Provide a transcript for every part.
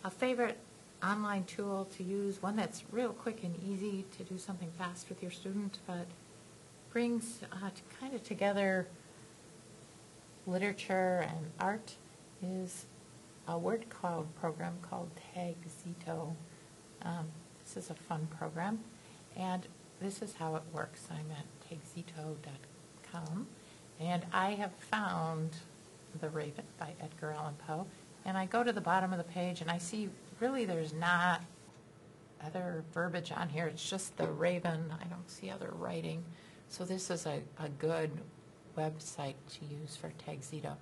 a favorite online tool to use, one that's real quick and easy to do something fast with your student, but brings kind of together literature and art, is a word cloud program called tagxedo. This is a fun program, and this is how it works. I'm at tagxedo.com, and I have found The Raven by Edgar Allan Poe, and I go to the bottom of the page and I see really there's not other verbiage on here. It's just The Raven. I don't see other writing. So this is a good website to use for tagxedo.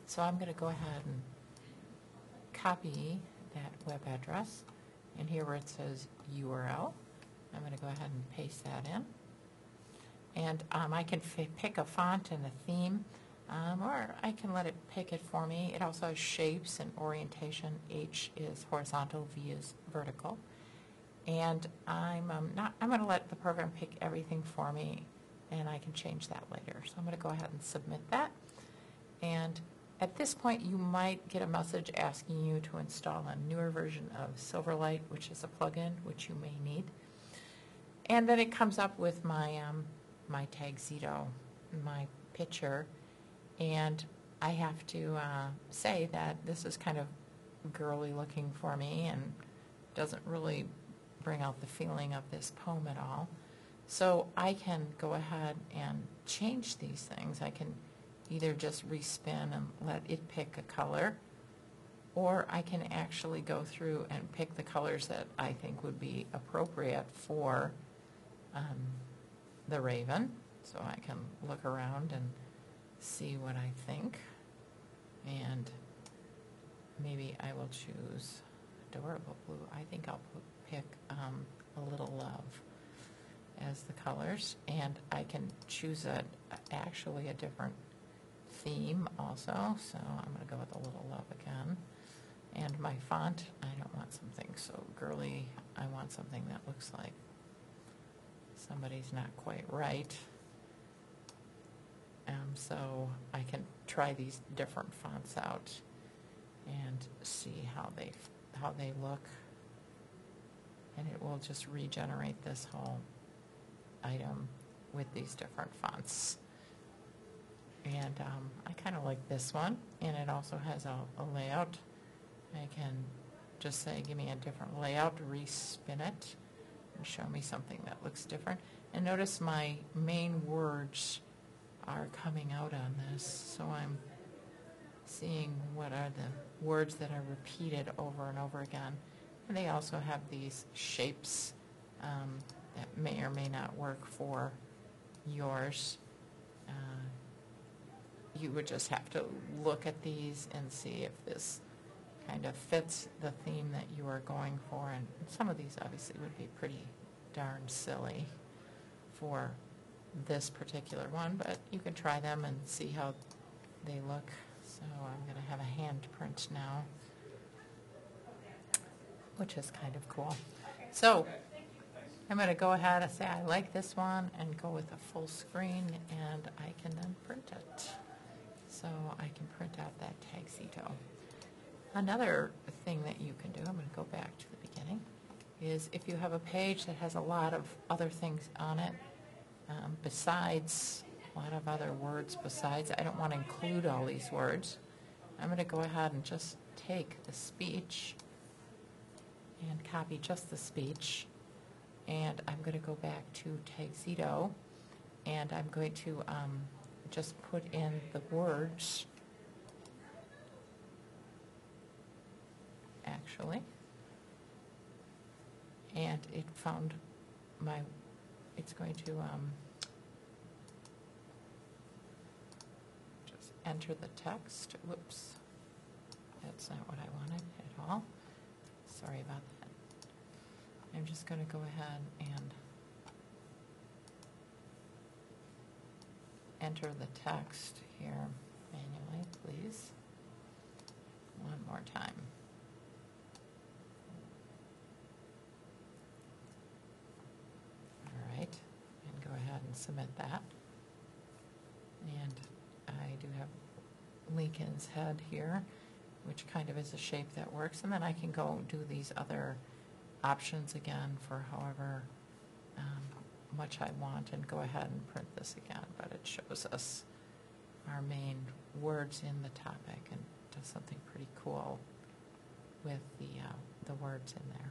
So I'm going to go ahead and copy that web address, and here where it says URL, I'm going to go ahead and paste that in. And I can pick a font and a theme, or I can let it pick it for me. It also has shapes and orientation. H is horizontal, V is vertical. And I'm going to let the program pick everything for me, and I can change that later. So I'm going to go ahead and submit that. And at this point, you might get a message asking you to install a newer version of Silverlight, which is a plugin, which you may need. And then it comes up with my my tagxedo, my picture, and I have to say that this is kind of girly looking for me and doesn't really bring out the feeling of this poem at all. So I can go ahead and change these things. I can either just respin and let it pick a color, or I can actually go through and pick the colors that I think would be appropriate for the Raven. So I can look around and see what I think, and maybe I will choose Adorable Blue. I think I'll pick A Little Love as the colors, and I can choose actually a different theme also, so I'm going to go with A Little Love again. And my font, I don't want something so girly. I want something that looks like somebody's not quite right. So I can try these different fonts out and see how they look, and it will just regenerate this whole item with these different fonts. And I kind of like this one, and it also has a layout. I can just say, give me a different layout, respin it, and show me something that looks different. And notice my main words are coming out on this, so I'm seeing what are the words that are repeated over and over again. And they also have these shapes that may or may not work for yours. You would just have to look at these and see if this kind of fits the theme that you are going for. And some of these obviously would be pretty darn silly for this particular one, but you can try them and see how they look. So I'm going to have a hand print now, which is kind of cool. So I'm going to go ahead and say I like this one and go with a full screen, and I can then print it. So I can print out that tagxedo. Another thing that you can do, I'm going to go back to the beginning, is if you have a page that has a lot of other things on it, besides a lot of other words besides, I don't want to include all these words. I'm going to go ahead and just take the speech and copy just the speech, and I'm going to go back to tagxedo, and I'm going to just put in the words, actually, and it found my, it's going to just enter the text. Whoops, that's not what I wanted at all. Sorry about that. I'm just going to go ahead and enter the text here manually, please. One more time. All right, and go ahead and submit that. And I do have Lincoln's head here which kind of is a shape that works. And then I can go do these other options again for however much I want and go ahead and print this again. But it shows us our main words in the topic and does something pretty cool with the words in there.